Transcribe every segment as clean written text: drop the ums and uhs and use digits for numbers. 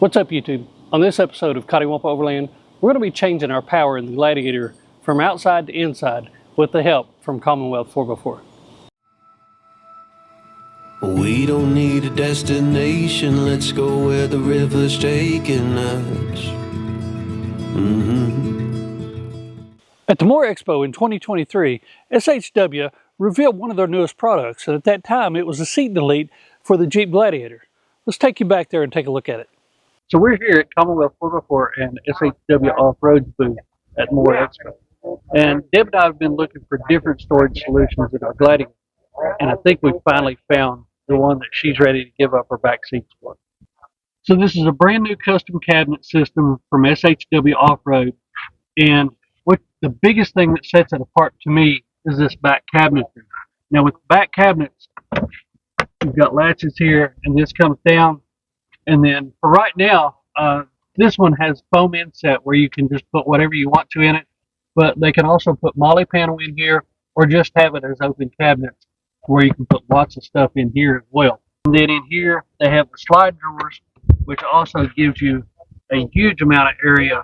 What's up, YouTube? On this episode of Coddiwomple Overland, we're going to be changing our power in the Gladiator from outside to inside with the help from Commonwealth 4x4. We don't need a destination, let's go where the river's taking us. At the Moore Expo in 2023, SHW revealed one of their newest products, and at that time it was a seat delete for the Jeep Gladiator. Let's take you back there and take a look at it. So we're here at Commonwealth 4x4 and SHW Offroad booth at Moore Expo. And Deb and I have been looking for different storage solutions in our Gladiator, and I think we've finally found the one that she's ready to give up her back seats for. So this is a brand new custom cabinet system from SHW Offroad, and what the biggest thing that sets it apart to me is this back cabinet. Now with the back cabinets, you've got latches here, and this comes down, and then for right now, this one has foam inset where you can just put whatever you want to in it, but they can also put molly panel in here or just have it as open cabinets where you can put lots of stuff in here as well. And then in here they have the slide drawers, which also gives you a huge amount of area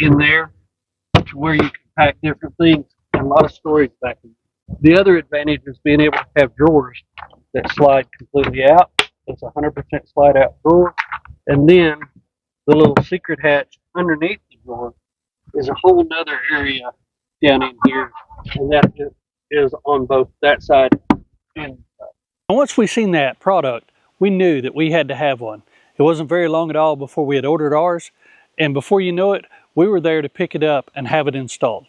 in there to where you can pack different things and a lot of storage back in. The other advantage is being able to have drawers that slide completely out. It's a 100% slide out drawer, and then the little secret hatch underneath the drawer is a whole nother area down in here, and that is on both that side and this side. And once we seen that product, we knew that we had to have one. It wasn't very long at all before we had ordered ours, and before you know it, we were there to pick it up and have it installed.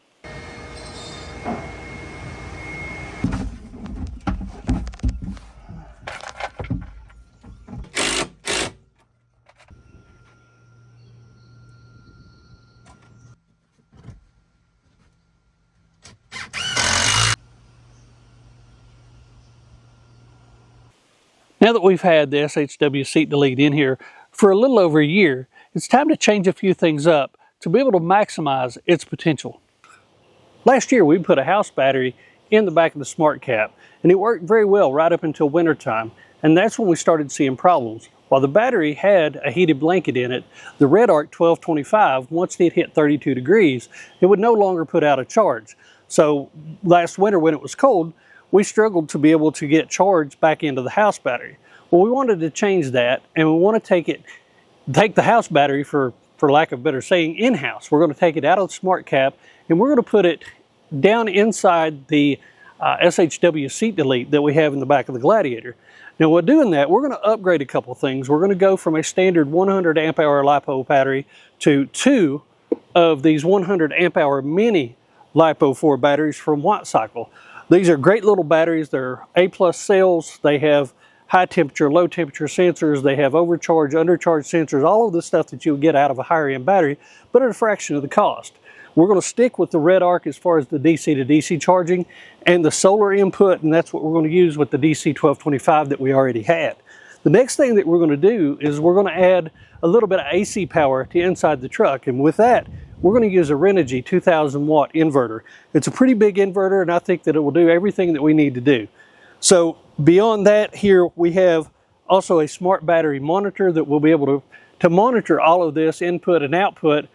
Now that we've had the SHW Seat Delete in here for a little over a year, it's time to change a few things up to be able to maximize its potential. Last year we put a house battery in the back of the Smart Cap, and it worked very well right up until winter time, and that's when we started seeing problems. While the battery had a heated blanket in it, the Red Arc 1225, once it hit 32 degrees, it would no longer put out a charge. So last winter when it was cold, we struggled to be able to get charge back into the house battery. Well, we wanted to change that, and we want to take the house battery, for lack of better saying, in-house. We're going to take it out of the Smart Cap, and we're going to put it down inside the SHW Seat Delete that we have in the back of the Gladiator. Now, while doing that, we're going to upgrade a couple things. We're going to go from a standard 100 amp hour LiPo battery to 2 of these 100 amp hour mini LiPo 4 batteries from WattCycle. These are great little batteries. They're A+ cells. They have high temperature, low temperature sensors. They have overcharge, undercharge sensors, all of the stuff that you would get out of a higher end battery, but at a fraction of the cost. We're going to stick with the Red Arc as far as the DC to DC charging and the solar input, and that's what we're going to use with the DC 1225 that we already had. The next thing that we're going to do is we're going to add a little bit of AC power to inside the truck, and with that, we're going to use a Renogy 2000 watt inverter. It's a pretty big inverter, and I think that it will do everything that we need to do. So beyond that, here we have also a smart battery monitor that will be able to monitor all of this input and output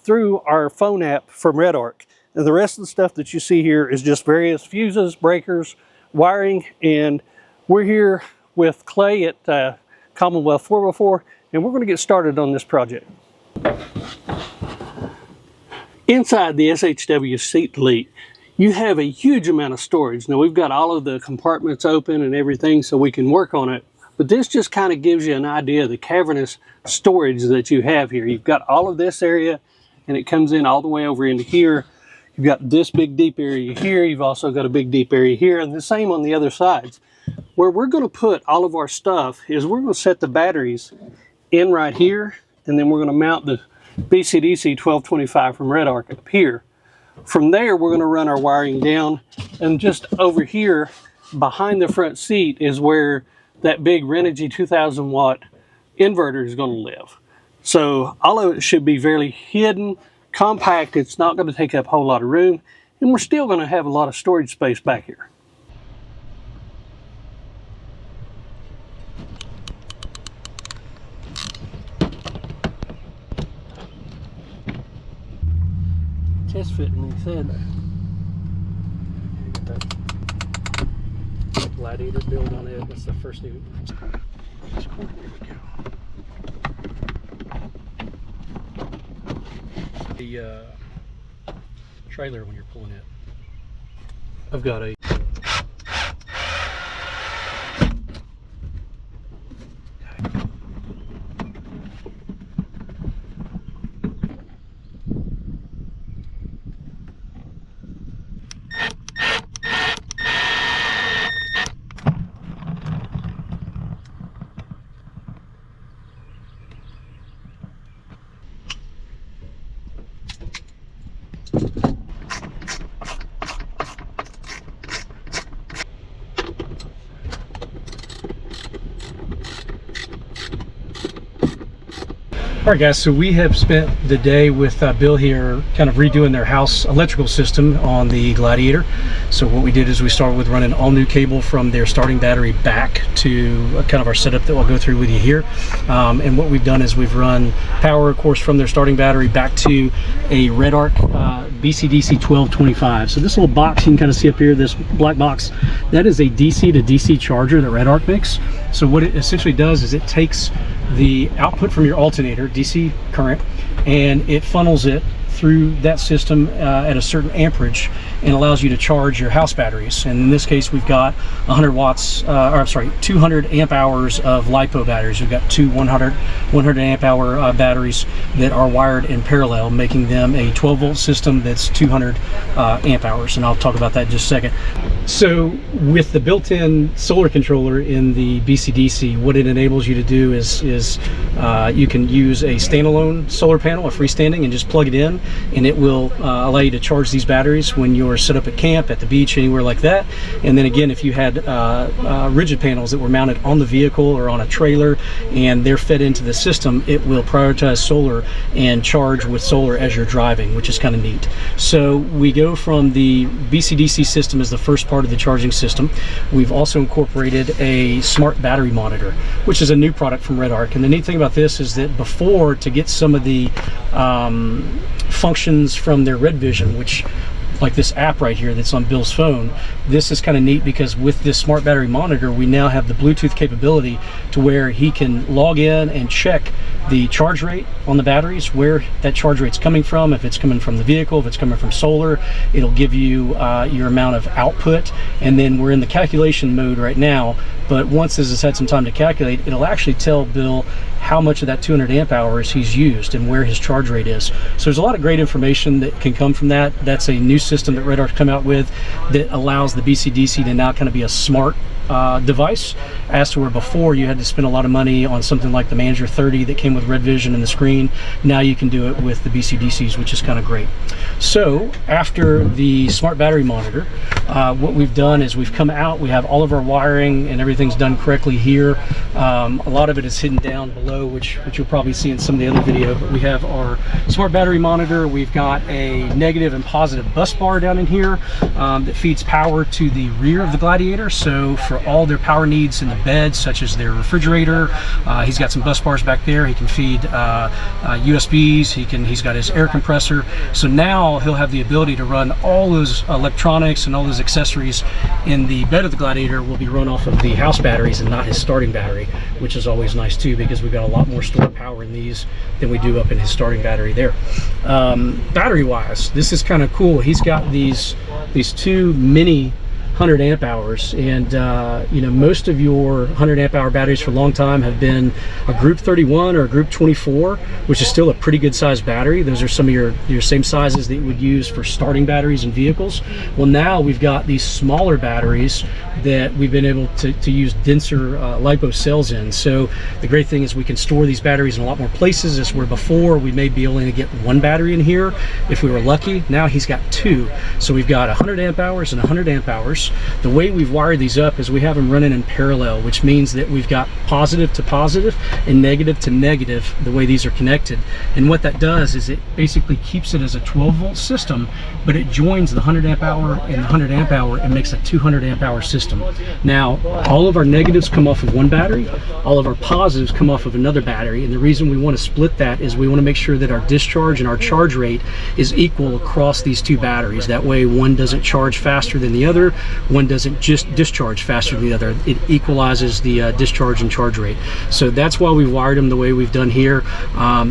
through our phone app from Red Arc. And the rest of the stuff that you see here is just various fuses, breakers, wiring, and we're here with Clay at Commonwealth 4x4, and we're going to get started on this project. Inside the SHW Seat Delete, you have a huge amount of storage. Now we've got all of the compartments open and everything so we can work on it, but this just kind of gives you an idea of the cavernous storage that you have here. You've got all of this area, and it comes in all the way over into here. You've got this big deep area here. You've also got a big deep area here, and the same on the other sides. Where we're going to put all of our stuff is we're going to set the batteries in right here, and then we're going to mount the BCDC 1225 from Red Arc up here. From there, we're going to run our wiring down, and just over here behind the front seat is where that big Renogy 2000 watt inverter is going to live. So all of it should be very hidden, compact. It's not going to take up a whole lot of room, and we're still going to have a lot of storage space back here. test fit, and he said that Gladiator build on it. That's the first new. Here we go. The trailer when you're pulling it. I've got a All right, guys, so we have spent the day with Bill here kind of redoing their house electrical system on the Gladiator. So what we did is we started with running all new cable from their starting battery back to kind of our setup that we'll go through with you here. And what we've done is we've run power, of course, from their starting battery back to a Red Arc BCDC 1225. So this little box you can kind of see up here, this black box, that is a DC to DC charger that Red Arc makes. So what it essentially does is it takes the output from your alternator, DC current, and it funnels it through that system at a certain amperage and allows you to charge your house batteries. And in this case, we've got 200 amp hours of LiPo batteries. We've got two 100 amp hour batteries that are wired in parallel, making them a 12 volt system that's 200 amp hours. And I'll talk about that in just a second. So with the built-in solar controller in the BCDC, what it enables you to do is you can use a standalone solar panel, a freestanding, and just plug it in, and it will allow you to charge these batteries when you're set up at camp, at the beach, anywhere like that. And then again, if you had rigid panels that were mounted on the vehicle or on a trailer and they're fed into the system, it will prioritize solar and charge with solar as you're driving, which is kind of neat. So we go from the BCDC system as the first part of the charging system. We've also incorporated a smart battery monitor, which is a new product from Red Arc. And the neat thing about this is that before, to get some of the functions from their Red Vision, which like this app right here that's on Bill's phone, this is kind of neat because with this smart battery monitor, we now have the Bluetooth capability to where he can log in and check the charge rate on the batteries, where that charge rate's coming from, if it's coming from the vehicle, if it's coming from solar. It'll give you your amount of output, and then we're in the calculation mode right now, but once this has had some time to calculate, it'll actually tell Bill how much of that 200 amp hours he's used and where his charge rate is. So there's a lot of great information that can come from that. That's a new system that Red Arc come out with that allows the BCDC to now kind of be a smart device, as to where before you had to spend a lot of money on something like the Manager 30 that came with Red Vision and the screen. Now you can do it with the BCDCs, which is kind of great. So after the smart battery monitor, what we've done is we've come out, we have all of our wiring and everything's done correctly here. A lot of it is hidden down below, which you'll probably see in some of the other video, but we have our smart battery monitor. We've got a negative and positive bus bar down in here that feeds power to the rear of the Gladiator. So for all their power needs in the bed, such as their refrigerator, he's got some bus bars back there. He can feed USBs, he's got his air compressor. So now he'll have the ability to run all those electronics and all those accessories in the bed of the Gladiator will be run off of the house batteries and not his starting battery, which is always nice too, because we've got a lot more stored power in these than we do up in his starting battery there. Battery wise, this is kind of cool. He's got these two mini 100 amp hours, and you know, most of your 100 amp hour batteries for a long time have been a Group 31 or a Group 24, which is still a pretty good size battery. Those are some of your same sizes that you would use for starting batteries in vehicles. Well, now we've got these smaller batteries that we've been able to use denser LiPo cells in. So the great thing is we can store these batteries in a lot more places, as where before we may be able to get one battery in here if we were lucky. Now he's got two. So we've got 100 amp hours and 100 amp hours. inverters. The way we've wired these up is we have them running in parallel, which means that we've got positive to positive and negative to negative the way these are connected. And what that does is it basically keeps it as a 12-volt system, but it joins the 100 amp hour and the 100 amp hour and makes a 200 amp hour system. Now, all of our negatives come off of one battery, all of our positives come off of another battery, and the reason we want to split that is we want to make sure that our discharge and our charge rate is equal across these two batteries. That way one doesn't charge faster than the other, one doesn't just discharge faster than the other. It equalizes the discharge and charge rate. So that's why we've wired them the way we've done here.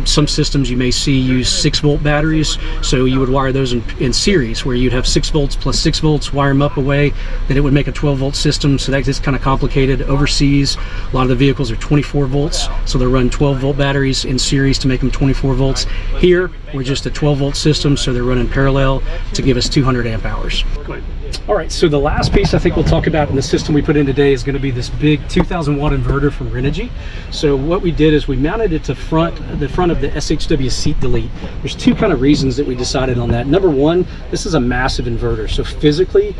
Some systems you may see use 6-volt batteries, so you would wire those in series, where you'd have 6 volts plus 6 volts, wire them up a way, then it would make a 12-volt system. So that gets kind of complicated. Overseas, a lot of the vehicles are 24 volts, so they're running 12-volt batteries in series to make them 24 volts. Here, we're just a 12-volt system, so they're running parallel to give us 200 amp hours. All right, so the last piece I think we'll talk about in the system we put in today is going to be this big 2,000 watt inverter from Renogy. So what we did is we mounted it to the front of the SHW Seat Delete. There's two kind of reasons that we decided on that. Number one, this is a massive inverter, so physically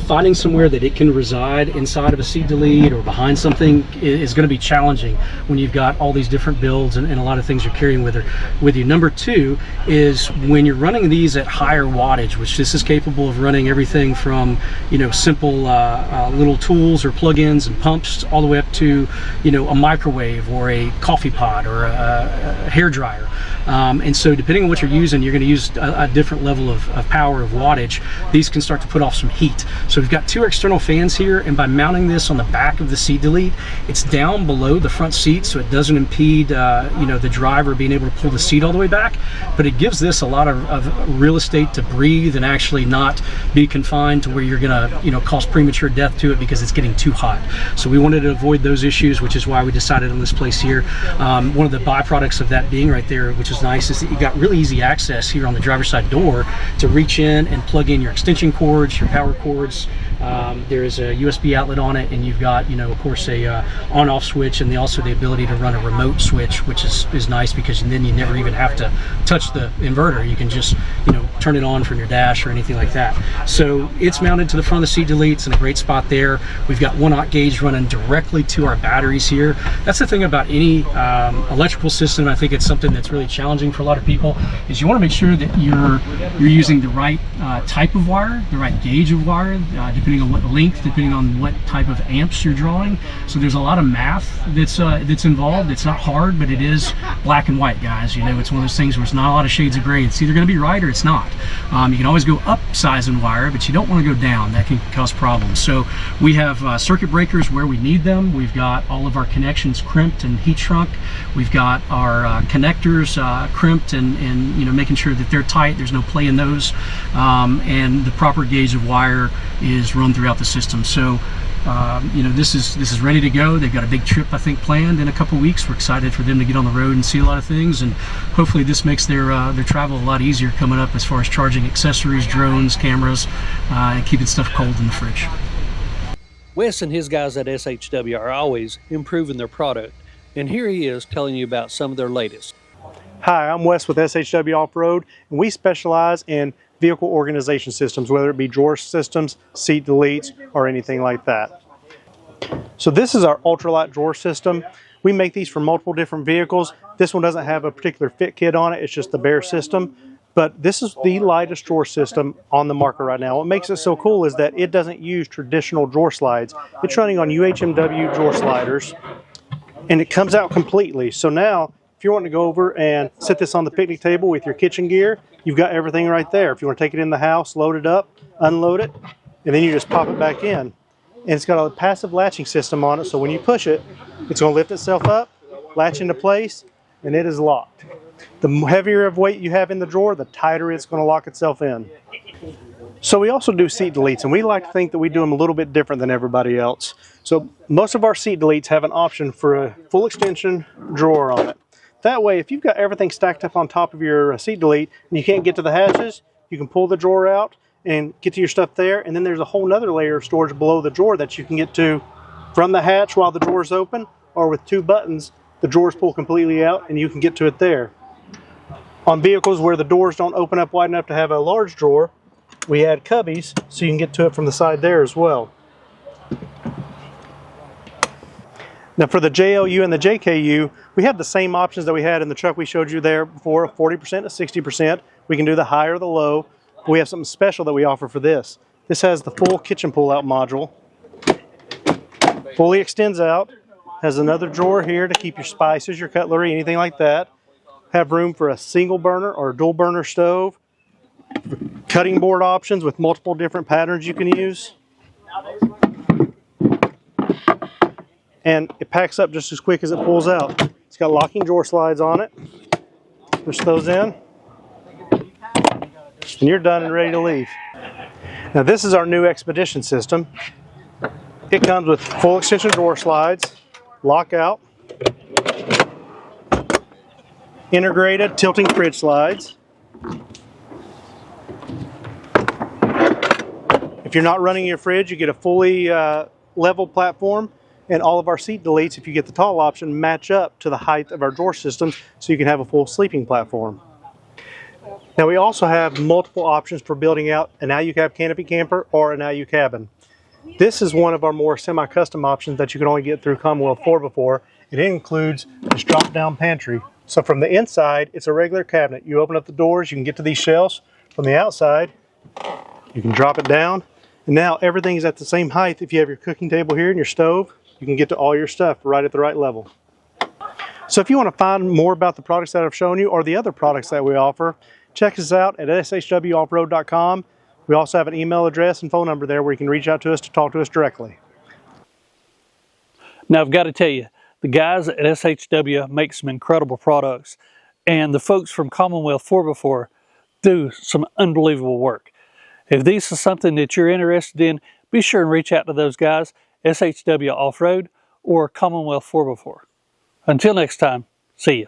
finding somewhere that it can reside inside of a Seat Delete or behind something is going to be challenging when you've got all these different builds and a lot of things you're carrying with you. Number two is when you're running these at higher wattage, which this is capable of running everything from, you know, simple little tools or plug-ins and pumps all the way up to, you know, a microwave or a coffee pot or a hair dryer. And so depending on what you're using, you're going to use a different level of power, of wattage. These can start to put off some heat. So we've got two external fans here, and by mounting this on the back of the Seat Delete, it's down below the front seat, so it doesn't impede you know, the driver being able to pull the seat all the way back, but it gives this a lot of real estate to breathe and actually not be confined to where you're going to, you know, cause premature death to it because it's getting too hot. So we wanted to avoid those issues, which is why we decided on this place here. One of the byproducts of that being right there, which is nice, is that you got really easy access here on the driver's side door to reach in and plug in your extension cords, your power cords. There is a USB outlet on it, and you've got, you know, of course, a on-off switch, and also the ability to run a remote switch, which is nice because then you never even have to touch the inverter. You can just, you know, turn it on from your dash or anything like that. So it's mounted to the front of the Seat Delete. It's in a great spot there. We've got 1/0 gauge running directly to our batteries here. That's the thing about any electrical system. I think it's something that's really challenging for a lot of people, is you want to make sure that you're using the right type of wire, the right gauge of wire, depending on what length, depending on what type of amps you're drawing. So there's a lot of math that's involved. It's not hard, but it is black and white, guys. You know, it's one of those things where it's not a lot of shades of gray. It's either going to be right or it's not. You can always go up size and wire, but you don't want to go down. That can cause problems. So we have circuit breakers where we need them. We've got all of our connections crimped and heat shrunk. We've got our connectors crimped and you know, making sure that they're tight. There's no play in those, and the proper gauge of wire is run throughout the system. So you know, this is ready to go. They've got a big trip, I think, planned in a couple weeks. We're excited for them to get on the road and see a lot of things, and hopefully this makes their travel a lot easier coming up as far as charging accessories, drones, cameras, and keeping stuff cold in the fridge. Wes and his guys at SHW are always improving their product, and here he is telling you about some of their latest. Hi, I'm Wes with SHW Offroad, and we specialize in vehicle organization systems, whether it be drawer systems, seat deletes, or anything like that. So this is our ultralight drawer system. We make these for multiple different vehicles. This one doesn't have a particular fit kit on it, it's just the bare system. But this is the lightest drawer system on the market right now. What makes it so cool is that it doesn't use traditional drawer slides. It's running on UHMW drawer sliders, and it comes out completely. So now, if you want to go over and set this on the picnic table with your kitchen gear, you've got everything right there. If you want to take it in the house, load it up, unload it, and then you just pop it back in. And it's got a passive latching system on it, so when you push it, it's going to lift itself up, latch into place, and it is locked. The heavier of weight you have in the drawer, the tighter it's going to lock itself in. So we also do seat deletes, and we like to think that we do them a little bit different than everybody else. So most of our seat deletes have an option for a full extension drawer on it. That way, if you've got everything stacked up on top of your seat delete and you can't get to the hatches, you can pull the drawer out and get to your stuff there, and then there's a whole nother layer of storage below the drawer that you can get to from the hatch while the drawer's open, or with 2 buttons, the drawers pull completely out and you can get to it there. On vehicles where the doors don't open up wide enough to have a large drawer, we add cubbies so you can get to it from the side there as well. Now for the JLU and the JKU, we have the same options that we had in the truck we showed you there before, 40% to 60%. We can do the high or the low. We have something special that we offer for this. This has the full kitchen pull-out module. Fully extends out. Has another drawer here to keep your spices, your cutlery, anything like that. Have room for a single burner or a dual burner stove. Cutting board options with multiple different patterns you can use. And it packs up just as quick as it pulls out. It's got locking drawer slides on it. Push those in. And you're done and ready to leave. Now this is our new Expedition system. It comes with full extension drawer slides, lockout, integrated tilting fridge slides. If you're not running your fridge, you get a fully level platform, and all of our seat deletes, if you get the tall option, match up to the height of our drawer systems so you can have a full sleeping platform. Now we also have multiple options for building out an AluCab canopy camper or an Alu cabin. This is one of our more semi-custom options that you can only get through Commonwealth 4x4. It includes this drop-down pantry. So from the inside, it's a regular cabinet. You open up the doors, you can get to these shelves. From the outside, you can drop it down. And now everything's at the same height. If you have your cooking table here and your stove, you can get to all your stuff right at the right level. So if you want to find more about the products that I've shown you or the other products that we offer, check us out at shwoffroad.com. We also have an email address and phone number there where you can reach out to us to talk to us directly. Now I've got to tell you, the guys at SHW make some incredible products, and the folks from Commonwealth 4x4 do some unbelievable work. If this is something that you're interested in, be sure and reach out to those guys, SHW Offroad or Commonwealth 4x4. Until next time, see ya.